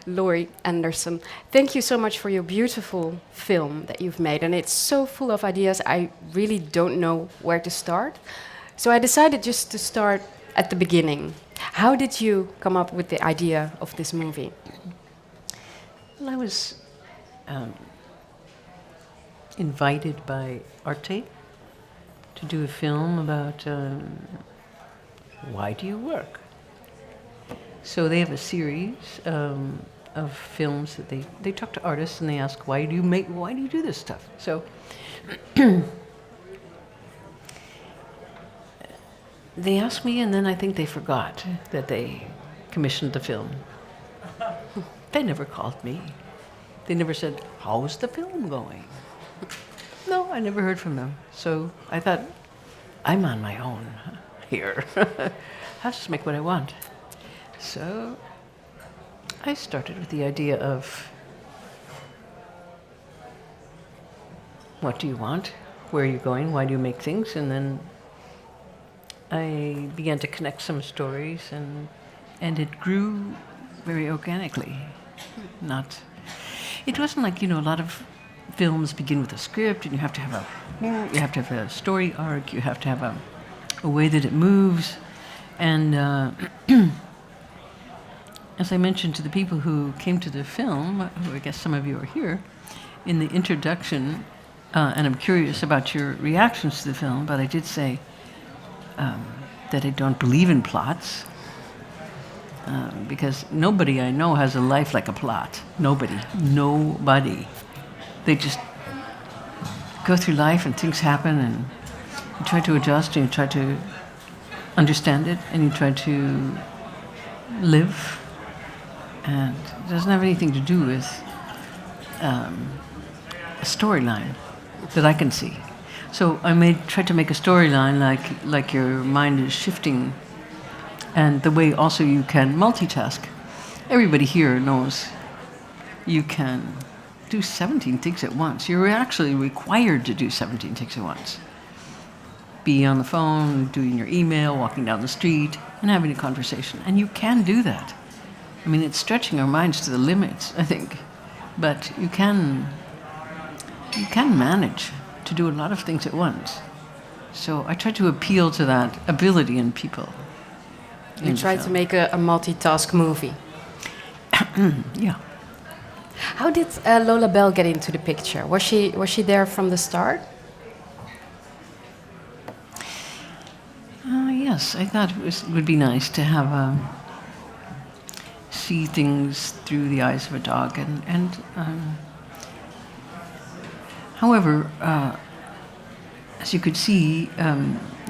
Laurie Anderson. Thank you so much for your beautiful film that you've made. And it's so full of ideas, I really don't know where to start. So I decided just to start at the beginning. How did you come up with the idea of this movie? Well, I was invited by Arte to do a film about why do you work? So they have a series of films that they talk to artists and they ask, why do you do this stuff? So they asked me, and then I think they forgot that they commissioned the film. They never called me. They never said, how's the film going? No, I never heard from them. So I thought, I'm on my own here. I'll just make what I want. So I started with the idea of, what do you want? Where are you going? Why do you make things? And then I began to connect some stories, and it grew very organically. It wasn't like, a lot of films begin with a script, and you have to have a story arc, you have to have a way that it moves. And as I mentioned to the people who came to the film, who I guess some of you are here, in the introduction, and I'm curious about your reactions to the film, but I did say that I don't believe in plots, because nobody I know has a life like a plot. Nobody. They just go through life and things happen, and you try to adjust, and you try to understand it, and you try to live. And it doesn't have anything to do with a storyline that I can see. So I tried to make a storyline like your mind is shifting, and the way also you can multitask. Everybody here knows you can do 17 things at once. You're actually required to do 17 things at once. Be on the phone, doing your email, walking down the street, and having a conversation. And you can do that. I mean, it's stretching our minds to the limits, I think. But you can manage to do a lot of things at once. So I try to appeal to that ability in people. You tried to make a multitask movie. Yeah. How did Lola Bell get into the picture? Was she there from the start? Yes, I thought it would be nice to have see things through the eyes of a dog, and however, as you could see,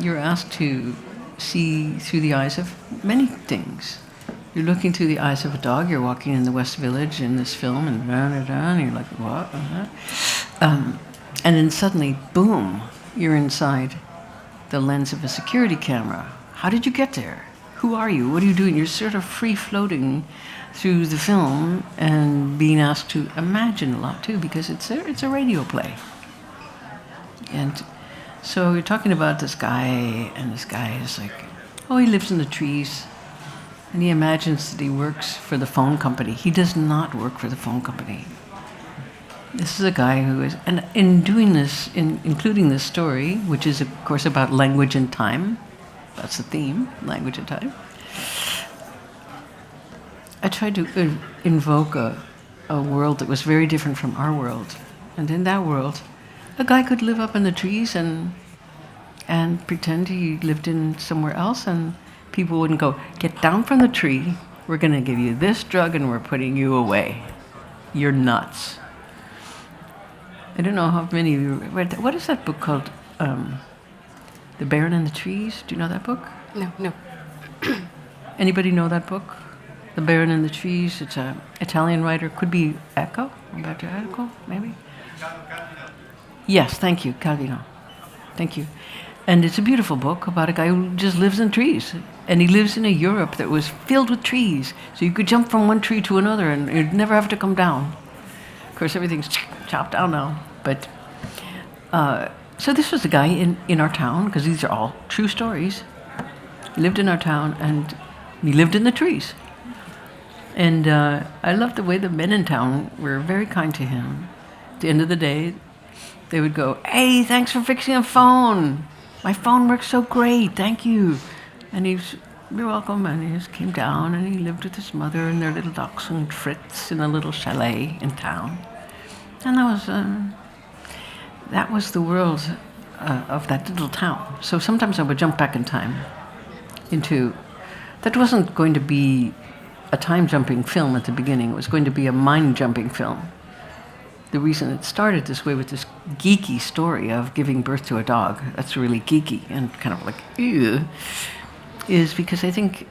you're asked to see through the eyes of many things. You're looking through the eyes of a dog. You're walking in the West Village in this film, and you're like, what? And then suddenly, boom, you're inside the lens of a security camera. How did you get there? Who are you? What are you doing? You're sort of free-floating through the film and being asked to imagine a lot, too, because it's a radio play. And so you're talking about this guy, and this guy is like, he lives in the trees, and he imagines that he works for the phone company. He does not work for the phone company. This is a guy who is, and in doing this, including this story, which is, of course, about language and time, that's the theme, language and time, I tried to invoke a world that was very different from our world. And in that world, a guy could live up in the trees and pretend he lived in somewhere else, and people wouldn't go, get down from the tree, we're going to give you this drug and we're putting you away. You're nuts. I don't know how many of you read that. What is that book called? The Baron and the Trees? Do you know that book? No. Anybody know that book? The Baron and the Trees. It's an Italian writer. Could be Eco. Umberto Eco, maybe? Yes, thank you, Calvino. Thank you. And it's a beautiful book about a guy who just lives in trees. And he lives in a Europe that was filled with trees. So you could jump from one tree to another and you'd never have to come down. Of course, everything's chopped down now. But so this was a guy in our town, because these are all true stories. He lived in our town, and he lived in the trees. And I loved the way the men in town were very kind to him. At the end of the day, they would go, "Hey, thanks for fixing a phone. My phone works so great, thank you." And "You're welcome." And he just came down and he lived with his mother and their little dachshund Fritz in a little chalet in town. And that was the world of that little town. So sometimes I would jump back in time into, that wasn't going to be a time-jumping film at the beginning. It was going to be a mind-jumping film. The reason it started this way with this geeky story of giving birth to a dog, that's really geeky and kind of like, ew, is because I think,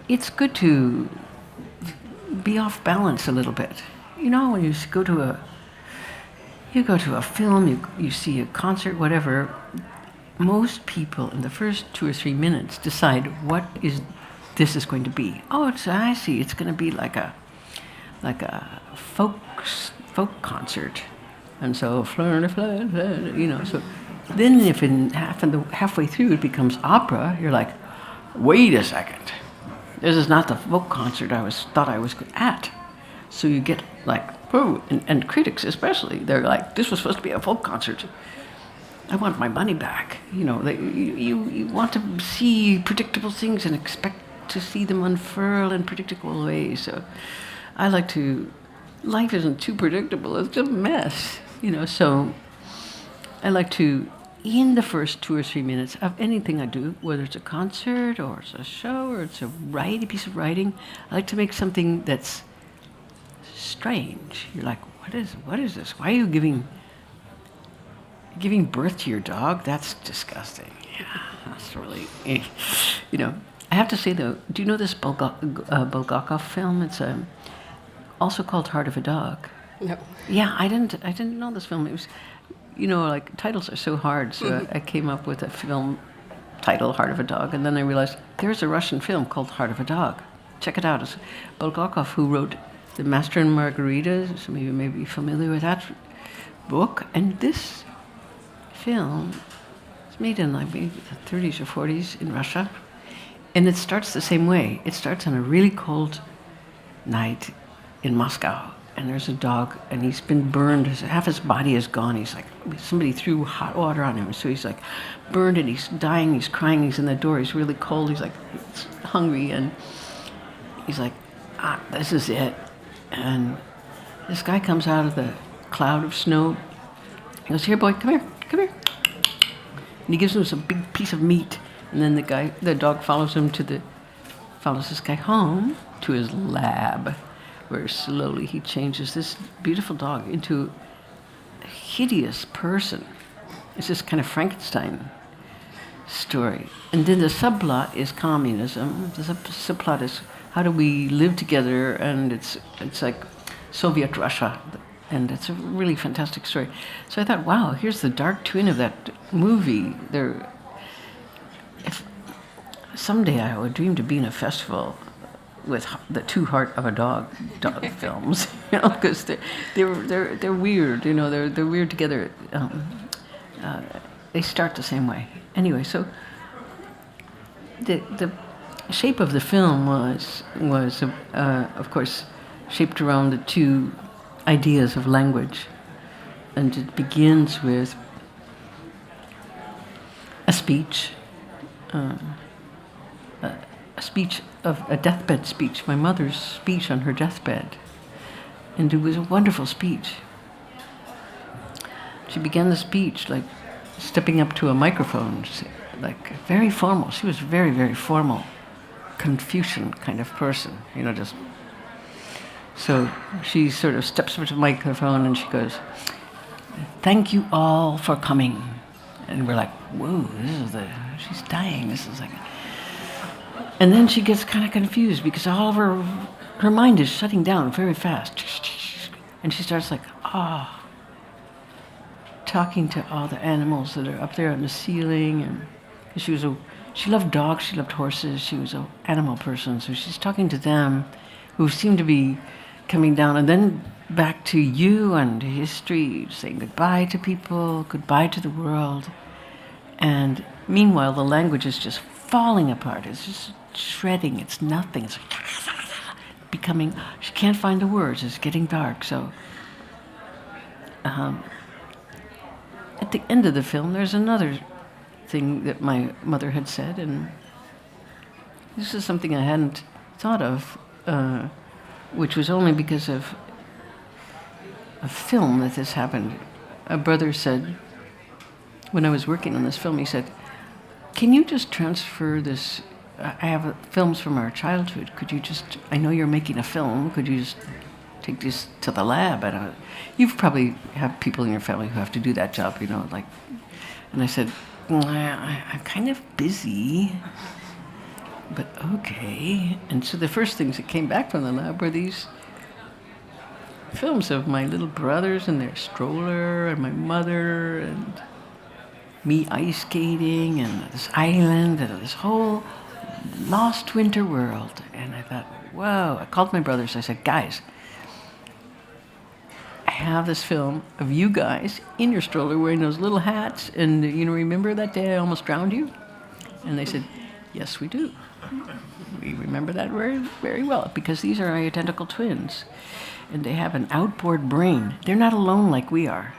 it's good to be off balance a little bit. When you go to a film, you see a concert, whatever, most people in the first 2 or 3 minutes decide what this is going to be. Oh, I see, it's going to be like a folk concert. And so, so then if halfway through it becomes opera, you're like, wait a second, this is not the folk concert thought I was at. So you get like, oh, and critics especially, they're like, this was supposed to be a folk concert. I want my money back. You want to see predictable things and expect to see them unfurl in predictable ways. So I like life isn't too predictable, it's a mess, so I like to, in the first 2 or 3 minutes of anything I do, whether it's a concert or it's a show or it's a piece of writing, I like to make something that's strange. You're like, what is this? Why are you giving birth to your dog? That's disgusting. Yeah, that's really, I have to say though, do you know this Bulgakov film? It's also called Heart of a Dog. No. Yeah, I didn't know this film. It was, like titles are so hard, so I came up with a film title, Heart of a Dog, and then I realized there's a Russian film called Heart of a Dog. Check it out. It's Bulgakov, who wrote The Master and Margarita. Some of you may be familiar with that book. And this film is made in like maybe the 30s or 40s in Russia, and it starts the same way. It starts on a really cold night in Moscow, and there's a dog, and he's been burned. Half his body is gone. He's like, somebody threw hot water on him, so he's like burned, and he's dying, he's crying, he's in the door, he's really cold, he's like hungry, and he's like, this is it. And this guy comes out of the cloud of snow. He goes, "Here, boy, come here. And he gives him some big piece of meat, and then the dog follows this guy home to his lab, where slowly he changes this beautiful dog into a hideous person. It's this kind of Frankenstein story. And then the subplot is communism. The subplot is how do we live together, and it's like Soviet Russia, and it's a really fantastic story. So I thought, wow, here's the dark twin of that movie. If someday I would dream to be in a festival with the two Heart of a Dog films, because they're weird, they're weird together. They start the same way. Anyway, so the shape of the film was of course shaped around the two ideas of language, and it begins with a speech. A deathbed speech, my mother's speech on her deathbed. And it was a wonderful speech. She began the speech like stepping up to a microphone, like very formal. She was very, very formal, Confucian kind of person, just. So she sort of steps up to the microphone and she goes, "Thank you all for coming." And we're like, whoa, she's dying. This is like. And then she gets kind of confused because all of her mind is shutting down very fast. And she starts like, talking to all the animals that are up there on the ceiling. And she loved dogs, she loved horses, she was an animal person. So she's talking to them who seem to be coming down. And then back to you and history, saying goodbye to people, goodbye to the world. And meanwhile, the language is just falling apart. It's just shredding. It's nothing. It's like becoming. She can't find the words. It's getting dark. So at the end of the film, there's another thing that my mother had said, and this is something I hadn't thought of, which was only because of a film that this happened. A brother said, when I was working on this film, he said, "Can you just transfer this? I have films from our childhood. Could you just, I know you're making a film, could you just take this to the lab?" And you've probably have people in your family who have to do that job, like. And I said, I'm kind of busy, but okay. And so the first things that came back from the lab were these films of my little brothers and their stroller, and my mother, and me ice skating, and this island, and this whole lost winter world. And I thought, whoa. I called my brothers. I said, guys, I have this film of you guys in your stroller wearing those little hats, and remember that day I almost drowned you? And they said, yes, we do. We remember that very, very well, because these are identical twins, and they have an outboard brain. They're not alone like we are.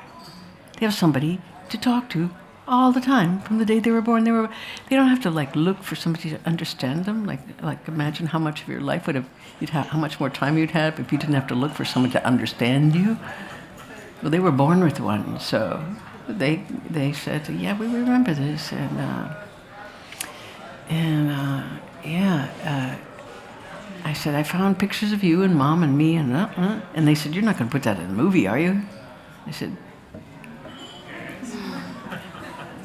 They have somebody to talk to all the time from the day they were born. They don't have to look for somebody to understand them. Like imagine how much of your life how much more time you'd have if you didn't have to look for someone to understand you. Well, they were born with one, so they said, yeah, we remember this, I said, I found pictures of you and Mom and me, and they said, you're not going to put that in a movie, are you? I said,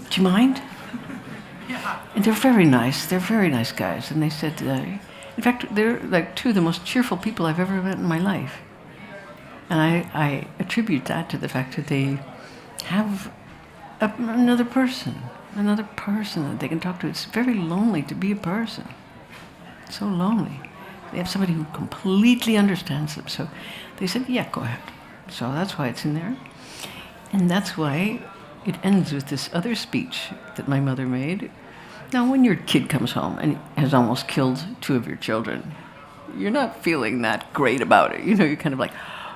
do you mind? And they're very nice. They're very nice guys. And they said, in fact, they're like two of the most cheerful people I've ever met in my life. And I attribute that to the fact that they have another person that they can talk to. It's very lonely to be a person. It's so lonely. They have somebody who completely understands them. So they said, yeah, go ahead. So that's why it's in there. And that's why it ends with this other speech that my mother made. Now, when your kid comes home and has almost killed two of your children, you're not feeling that great about it. You're kind of like,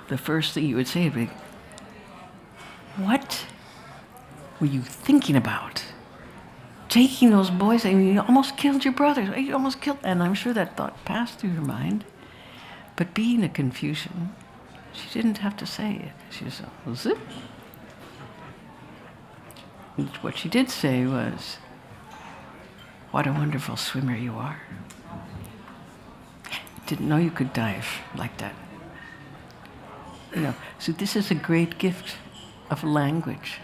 the first thing you would say would be, what were you thinking about? Taking those boys, you almost killed your brothers. You almost killed, and I'm sure that thought passed through her mind. But being a Confucian, she didn't have to say it. She just was it. And what she did say was, what a wonderful swimmer you are. Didn't know you could dive like that. So this is a great gift of language.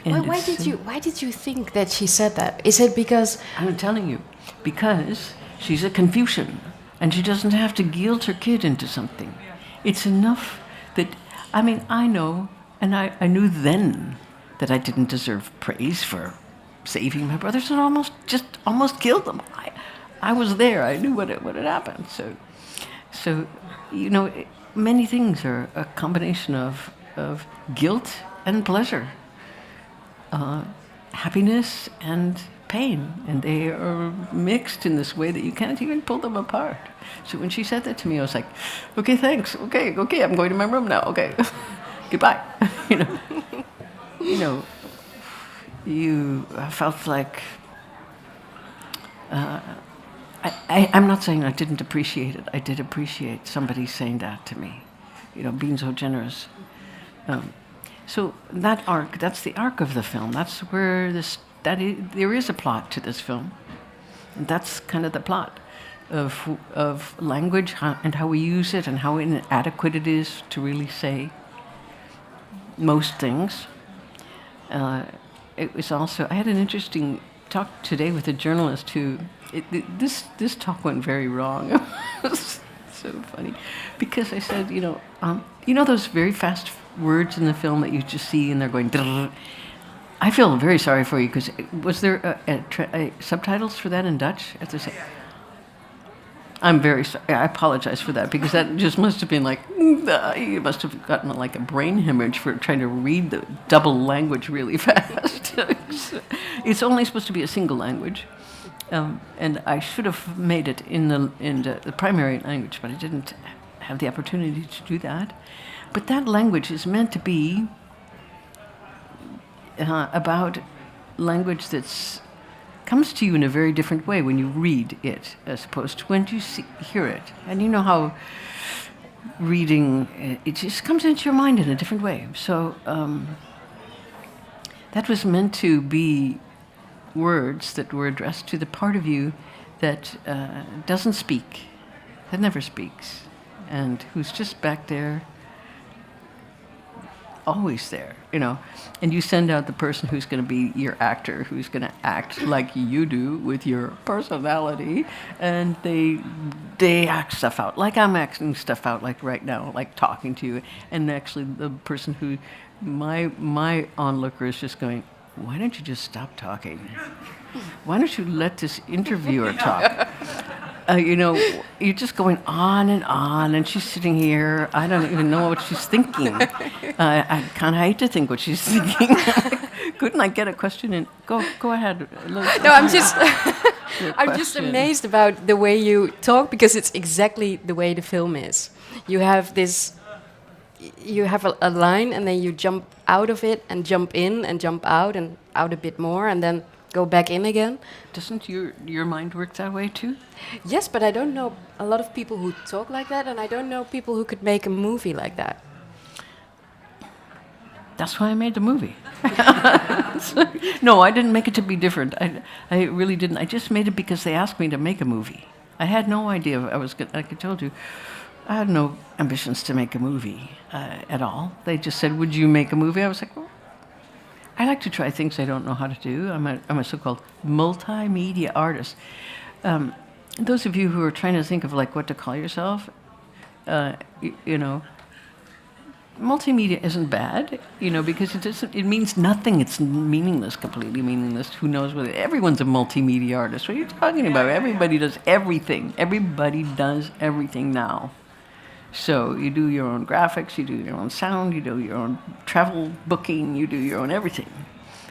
And why did you think that she said that? Is it because... I'm telling you, because she's a Confucian, and she doesn't have to guilt her kid into something. It's enough that, I know, and I knew then that I didn't deserve praise for saving my brothers, and almost killed them. I was there. I knew what had happened. So many things are a combination of guilt and pleasure, happiness and pain, and they are mixed in this way that you can't even pull them apart. So when she said that to me, I was like, okay, thanks. Okay, I'm going to my room now. Okay, goodbye. You felt like, I'm not saying I didn't appreciate it. I did appreciate somebody saying that to me, being so generous. So that arc, that's the arc of the film. That's where there is a plot to this film. And that's kind of the plot of language and how we use it and how inadequate it is to really say most things. It was also, I had an interesting talk today with a journalist who, this talk went very wrong. It was so funny. Because I said, those very fast words in the film that you just see and they're going, I feel very sorry for you, because was there subtitles for that in Dutch? I have to say, I'm very sorry. I apologize for that, because that just must have been like, you must have gotten like a brain hemorrhage for trying to read the double language really fast. It's only supposed to be a single language. And I should have made it in the primary language, but I didn't have the opportunity to do that. But that language is meant to be about language that comes to you in a very different way when you read it as opposed to when you hear it. And you know how reading, it just comes into your mind in a different way. So that was meant to be words that were addressed to the part of you that doesn't speak, that never speaks, and who's just back there, always there, you know. And you send out the person who's going to be your actor, who's going to act like you do with your personality, and they act stuff out, like I'm acting stuff out, like right now, like talking to you. And actually, the person who, my onlooker is just going, why don't you just stop talking? Why don't you let this interviewer talk? You know, you're just going on, and she's sitting here. I don't even know what she's thinking. I kind of hate to think what she's thinking. Couldn't I get a question in? Go ahead. No, I'm just amazed about the way you talk, because it's exactly the way the film is. You have a line, and then you jump out of it and jump in and jump out and out a bit more, and then go back in again. Doesn't your mind work that way too? Yes, but I don't know a lot of people who talk like that, and I don't know people who could make a movie like that. That's why I made the movie. No, I didn't make it to be different. I really didn't. I just made it because they asked me to make a movie. I had no idea like I told you, I had no ambitions to make a movie at all. They just said, would you make a movie? I was like, well, I like to try things I don't know how to do. I'm a so-called multimedia artist. Those of you who are trying to think of like what to call yourself, you know, multimedia isn't bad, you know, because it means nothing. It's meaningless, completely meaningless. Who knows whether everyone's a multimedia artist? What are you talking about? Everybody does everything. Everybody does everything now. So you do your own graphics, you do your own sound, you do your own travel booking, you do your own everything.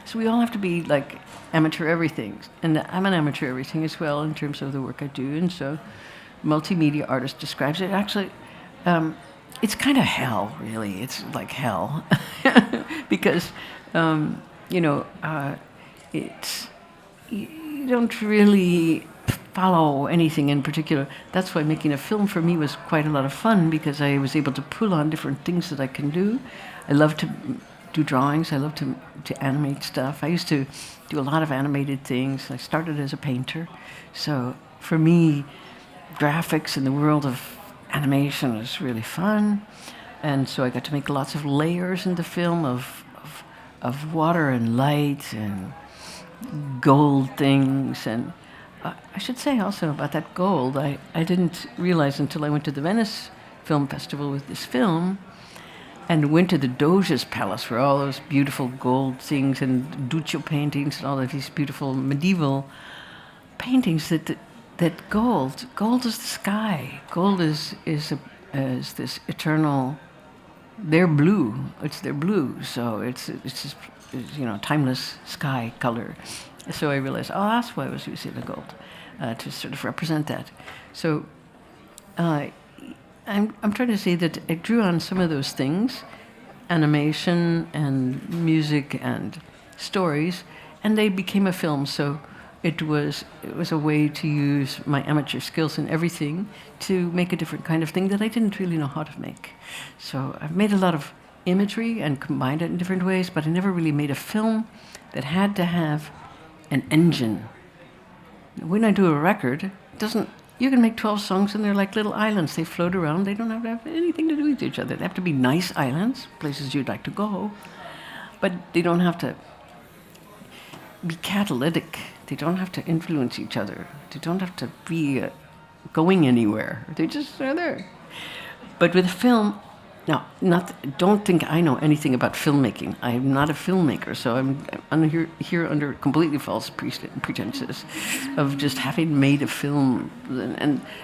So we all have to be like amateur everything. And I'm an amateur everything as well in terms of the work I do. And so multimedia artist describes it. Actually, it's kind of hell, really. It's like hell. Because, you know, you don't really follow anything in particular. That's why making a film for me was quite a lot of fun, because I was able to pull on different things that I can do. I love to do drawings. I love to animate stuff. I used to do a lot of animated things. I started as a painter. So for me, graphics in the world of animation is really fun. And so I got to make lots of layers in the film of water and light and gold things. And I should say also about that gold, I didn't realize until I went to the Venice Film Festival with this film and went to the Doge's Palace where all those beautiful gold things and Duccio paintings and all of these beautiful medieval paintings that gold is the sky. Gold is this eternal, they're blue, it's their blue, so it's just, you know, timeless sky color. So I realized, oh, that's why I was using the gold, to sort of represent that. So I'm trying to say that I drew on some of those things, animation and music and stories, and they became a film. So it was a way to use my amateur skills and everything to make a different kind of thing that I didn't really know how to make. So I've made a lot of imagery and combined it in different ways, but I never really made a film that had to have an engine. When I do a record, you can make 12 songs and they're like little islands. They float around. They don't have to have anything to do with each other. They have to be nice islands, places you'd like to go, but they don't have to be catalytic. They don't have to influence each other. They don't have to be going anywhere. They just are there. But with film, now, don't think I know anything about filmmaking. I'm not a filmmaker, so I'm here under completely false pretenses of just having made a film.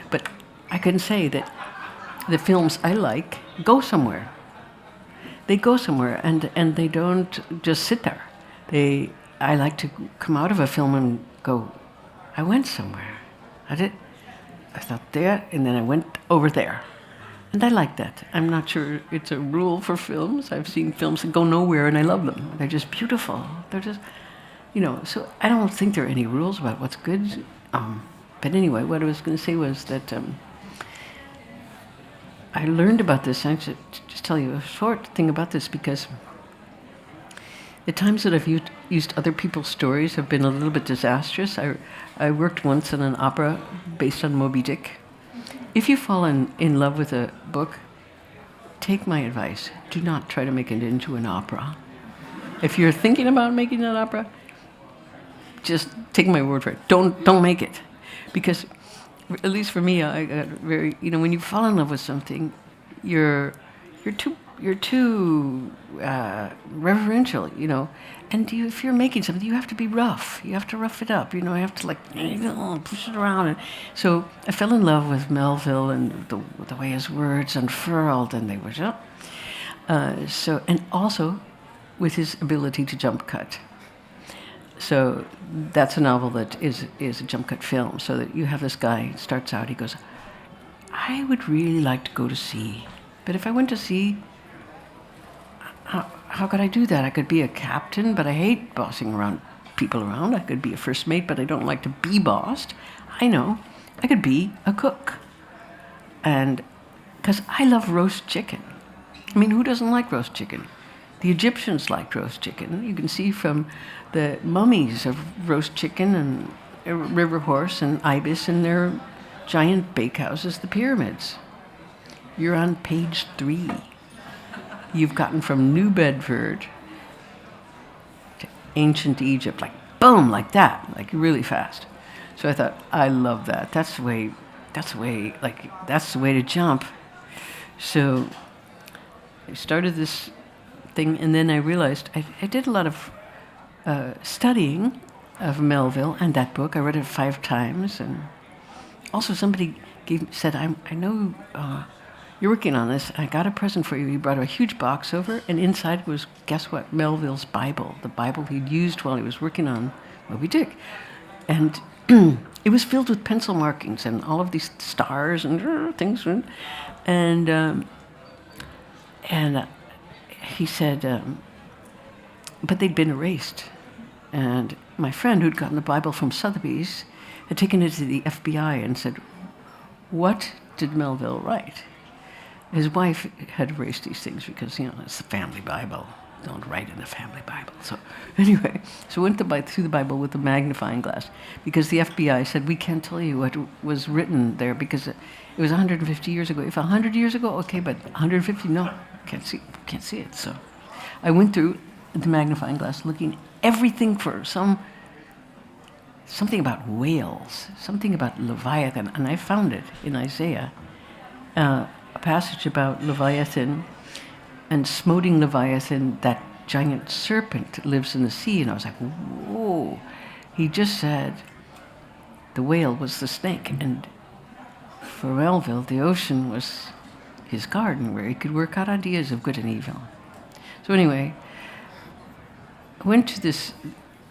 But I can say that the films I like go somewhere. They go somewhere, and they don't just sit there. I like to come out of a film and go, I went somewhere. I thought there, and then I went over there. And I like that. I'm not sure it's a rule for films. I've seen films that go nowhere, and I love them. They're just beautiful. They're just, so I don't think there are any rules about what's good. But anyway, what I was going to say was that I learned about this. I should just tell you a short thing about this, because the times that I've used other people's stories have been a little bit disastrous. I worked once in an opera based on Moby Dick. If you fall in love with a book, take my advice. Do not try to make it into an opera. If you're thinking about making an opera, just take my word for it. Don't make it. Because, at least for me, I got very, when you fall in love with something, you're too reverential, And if you're making something, you have to be rough. You have to rough it up. You have to push it around. And so I fell in love with Melville and the way his words unfurled, and they were and also with his ability to jump cut. So that's a novel that is a jump cut film. So that you have this guy starts out. He goes, I would really like to go to sea, but if I went to sea, how could I do that? I could be a captain, but I hate bossing people around. I could be a first mate, but I don't like to be bossed. I know. I could be a cook. And because I love roast chicken. I mean, who doesn't like roast chicken? The Egyptians liked roast chicken. You can see from the mummies of roast chicken and river horse and ibis in their giant bakehouses, the pyramids. You're on page 3. You've gotten from New Bedford to ancient Egypt, like boom, like that, like really fast. So I thought, I love that. That's the way to jump. So I started this thing, and then I realized I did a lot of studying of Melville and that book. I read it 5 times, and also somebody said, I know you're working on this. I got a present for you. He brought a huge box over, and inside was, guess what? Melville's Bible, the Bible he'd used while he was working on Moby Dick. And it was filled with pencil markings and all of these stars and things. And he said, but they'd been erased. And my friend, who'd gotten the Bible from Sotheby's, had taken it to the FBI and said, what did Melville write? His wife had erased these things because, it's the family Bible. Don't write in the family Bible. So anyway, so I went through the Bible with a magnifying glass because the FBI said, we can't tell you what was written there because it was 150 years ago. If 100 years ago, okay, but 150, no, can't see it. So I went through the magnifying glass looking everything for something about whales, something about Leviathan, and I found it in Isaiah. A passage about Leviathan and smoting Leviathan, that giant serpent lives in the sea. And I was like, whoa. He just said the whale was the snake. And for Melville, the ocean was his garden where he could work out ideas of good and evil. So anyway, I went to this,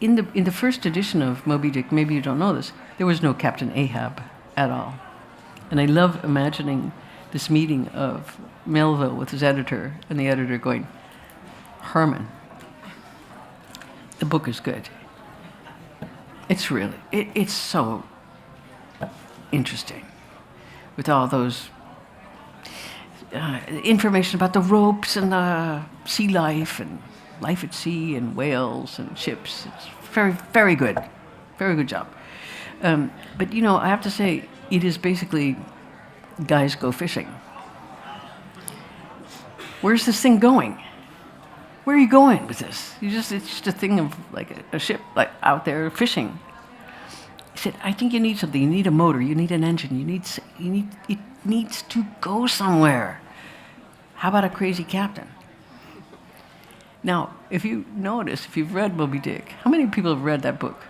in the first edition of Moby Dick, maybe you don't know this, there was no Captain Ahab at all. And I love imagining this meeting of Melville with his editor, and the editor going, Herman, the book is good. It's really, it's so interesting with all those information about the ropes and the sea life and life at sea and whales and ships. It's very, very good. Very good job. But, I have to say, it is basically guys go fishing. Where's this thing going? Where are you going with this? It's just a thing of like a ship like out there fishing. He said, I think you need something. You need a motor. You need an engine. It needs to go somewhere. How about a crazy captain? Now, if you notice, if you've read Moby Dick, how many people have read that book?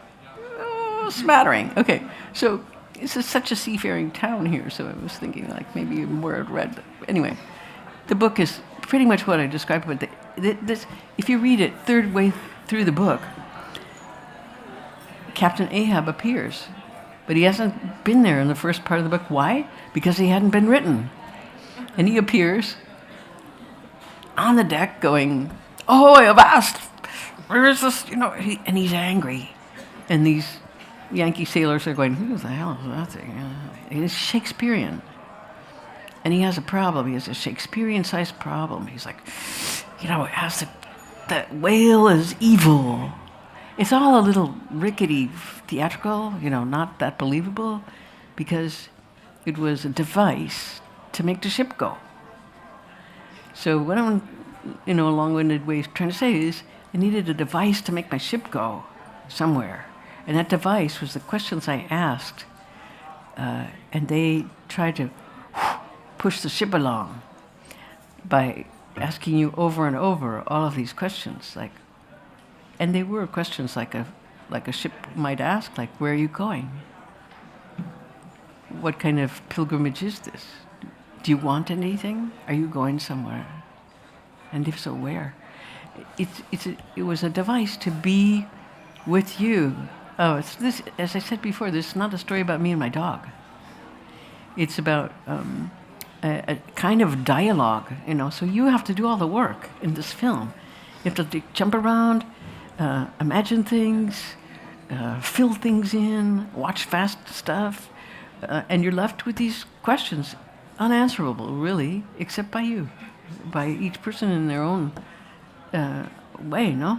Oh, smattering. Okay, so this is such a seafaring town here, so I was thinking like maybe more had read. Anyway, the book is pretty much what I described, but this, if you read it third way through the book, Captain Ahab appears But he hasn't been there in the first part of the book. Why? Because he hadn't been written. And he appears on the deck going, "Oh, Avast! Where is this?" And he's angry. And these Yankee sailors are going, "Who the hell is that thing?" It's Shakespearean. And he has a problem. He has a Shakespearean-sized problem. He's like, as that whale is evil. It's all a little rickety theatrical, not that believable, because it was a device to make the ship go. So what I'm, a long-winded way of trying to say is, I needed a device to make my ship go somewhere. And that device was the questions I asked, and they tried to push the ship along by asking you over and over all of these questions, and they were questions like a ship might ask, like, "Where are you going? What kind of pilgrimage is this? Do you want anything? Are you going somewhere? And if so, where?" It was a device to be with you. Oh, it's this. As I said before, this is not a story about me and my dog. It's about a kind of dialogue, So you have to do all the work in this film. You have to jump around, imagine things, fill things in, watch fast stuff, and you're left with these questions, unanswerable, really, except by you, by each person in their own way. No,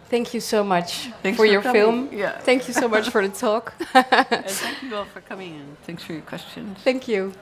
Thank you so much Thanks for your coming. film. Yeah. Thank you so much for the talk. And thank you all for coming in. Thanks for your questions. Thank you.